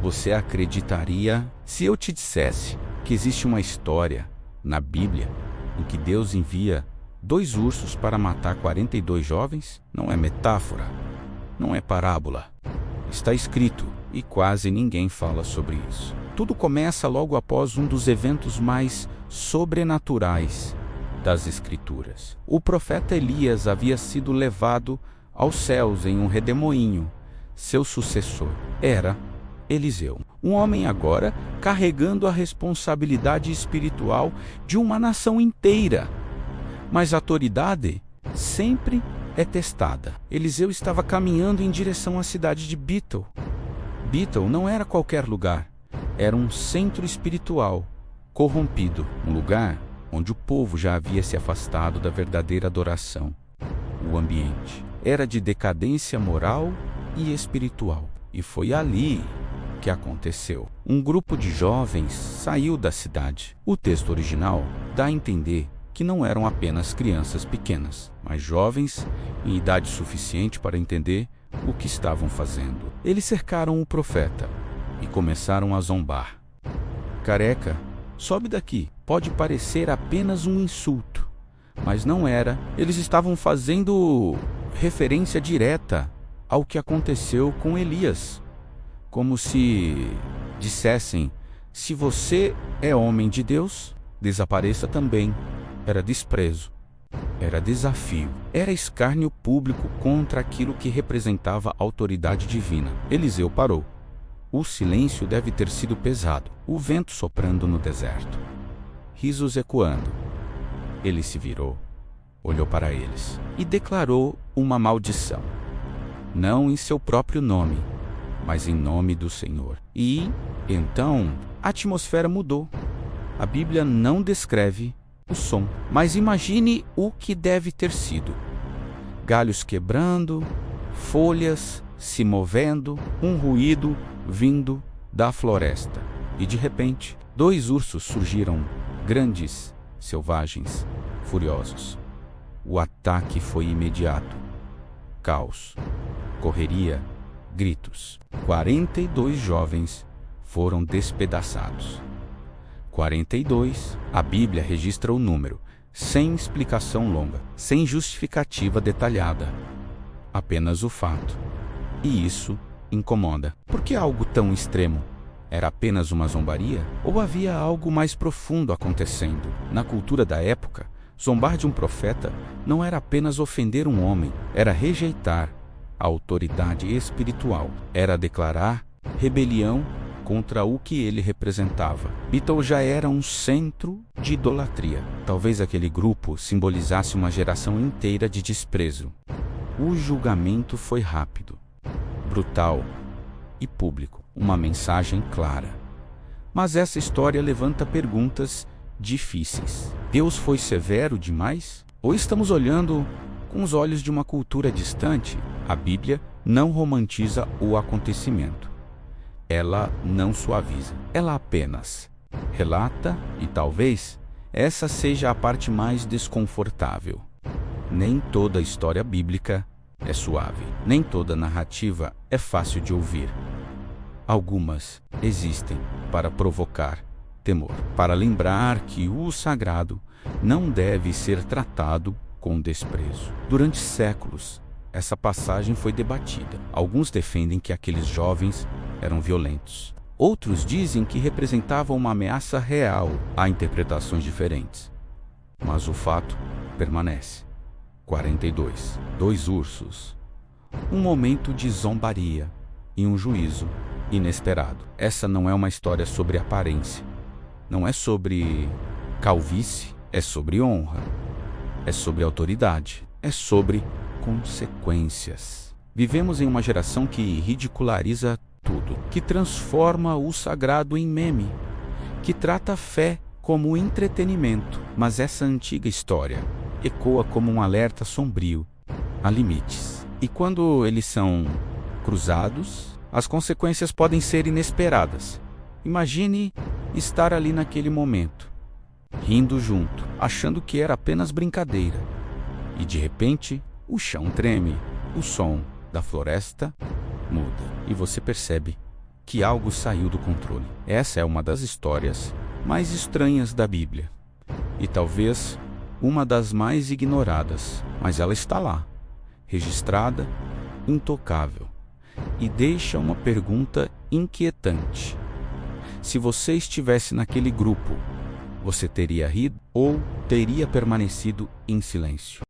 Você acreditaria se eu te dissesse que existe uma história na Bíblia em que Deus envia 2 ursos para matar 42 jovens? Não é metáfora, não é parábola. Está escrito e quase ninguém fala sobre isso. Tudo começa logo após um dos eventos mais sobrenaturais das Escrituras. O profeta Elias havia sido levado aos céus em um redemoinho. Seu sucessor era Eliseu, um homem agora carregando a responsabilidade espiritual de uma nação inteira. Mas a autoridade sempre é testada. Eliseu estava caminhando em direção à cidade de Betel. Betel não era qualquer lugar, era um centro espiritual corrompido, um lugar onde o povo já havia se afastado da verdadeira adoração. O ambiente era de decadência moral e espiritual. E foi ali que aconteceu. Um grupo de jovens saiu da cidade. O texto original dá a entender que não eram apenas crianças pequenas, mas jovens em idade suficiente para entender o que estavam fazendo. Eles cercaram o profeta e começaram a zombar. Careca, sobe daqui. Pode parecer apenas um insulto, mas não era. Eles estavam fazendo referência direta ao que aconteceu com Elias, como se dissessem: se você é homem de Deus, desapareça também. Era desprezo, era desafio, era escárnio público contra aquilo que representava a autoridade divina. Eliseu parou. O silêncio deve ter sido pesado, o vento soprando no deserto, risos ecoando. Ele se virou, olhou para eles e declarou uma maldição, não em seu próprio nome, mas em nome do Senhor. E então a atmosfera mudou. A Bíblia não descreve o som, mas imagine o que deve ter sido: galhos quebrando, folhas se movendo, um ruído vindo da floresta. E de repente, 2 ursos surgiram, grandes, selvagens, furiosos. O ataque foi imediato. Caos, correria, gritos. 42 jovens foram despedaçados. 42, a Bíblia registra o número, sem explicação longa, sem justificativa detalhada. Apenas o fato. E isso incomoda. Por que algo tão extremo? Era apenas uma zombaria? Ou havia algo mais profundo acontecendo? Na cultura da época, zombar de um profeta não era apenas ofender um homem, era rejeitar a autoridade espiritual, era declarar rebelião contra o que ele representava. Betel já era um centro de idolatria. Talvez aquele grupo simbolizasse uma geração inteira de desprezo. O julgamento foi rápido, brutal e público. Uma mensagem clara. Mas essa história levanta perguntas difíceis. Deus foi severo demais? Ou estamos olhando com os olhos de uma cultura distante? A Bíblia não romantiza o acontecimento. Ela não suaviza. Ela apenas relata, e talvez essa seja a parte mais desconfortável. Nem toda história bíblica é suave. Nem toda narrativa é fácil de ouvir. Algumas existem para provocar temor, para lembrar que o sagrado não deve ser tratado com desprezo. Durante séculos, essa passagem foi debatida. Alguns defendem que aqueles jovens eram violentos. Outros dizem que representavam uma ameaça real. Há interpretações diferentes, mas o fato permanece. 42. 2 ursos. Um momento de zombaria e um juízo inesperado. Essa não é uma história sobre aparência. Não é sobre calvície. É sobre honra. É sobre autoridade. É sobre consequências. Vivemos em uma geração que ridiculariza tudo, que transforma o sagrado em meme, que trata a fé como entretenimento. Mas essa antiga história ecoa como um alerta sombrio. Há limites. E quando eles são cruzados, as consequências podem ser inesperadas. Imagine estar ali naquele momento, rindo junto, achando que era apenas brincadeira. E de repente, o chão treme, o som da floresta muda. E você percebe que algo saiu do controle. Essa é uma das histórias mais estranhas da Bíblia. E talvez uma das mais ignoradas, mas ela está lá, registrada, intocável, e deixa uma pergunta inquietante. Se você estivesse naquele grupo, você teria rido ou teria permanecido em silêncio?